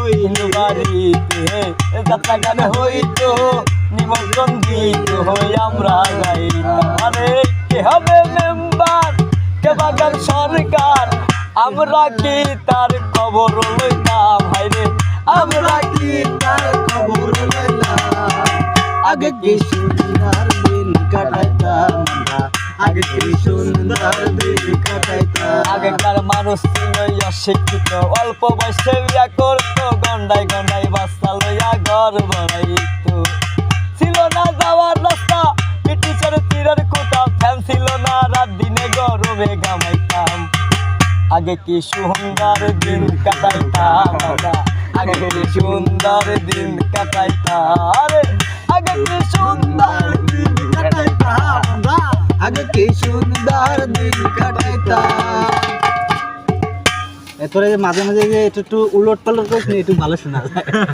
হইল বাড়িতে যাত্রা গান হইতো নিমন্ত্রণ দিত হই আমরা যাইতাম আরে কে হবে মেম্বার কে বাগান সরকার আমরা কি তার খবর লইতাম হাইরে আমরা কি তার খবর লইতাম আগে কি সুন্দর দিন কাটাইতাম আমরা আগে কি সুন্দর দিন কাটাইতাম আগেকার মানুষ ছিল অশিক্ষিত অল্প বয়সে বিয়া করতো গন্ডাই গন্ডাই বাচ্চা লইয়া ঘর বানাইতো ছিল না যাওয়ার রাস্তা ব্রিটিশের তীরের কোটা ফ্যান ছিল না রাত দিনে গরমে ঘামাইতাম আগে কি সুন্দর দিন কাটাইতাম আমরা আগে কি সুন্দর দিন কাটাইতাম আরে আগে কি সুন্দর দিন কাটাইতাম আমরা আগে কি সুন্দর দিন কাটাইতাম এরপরে মাঝে মাঝে যে একটু উলট পালট করিস একটু ভালো শোনা যায়।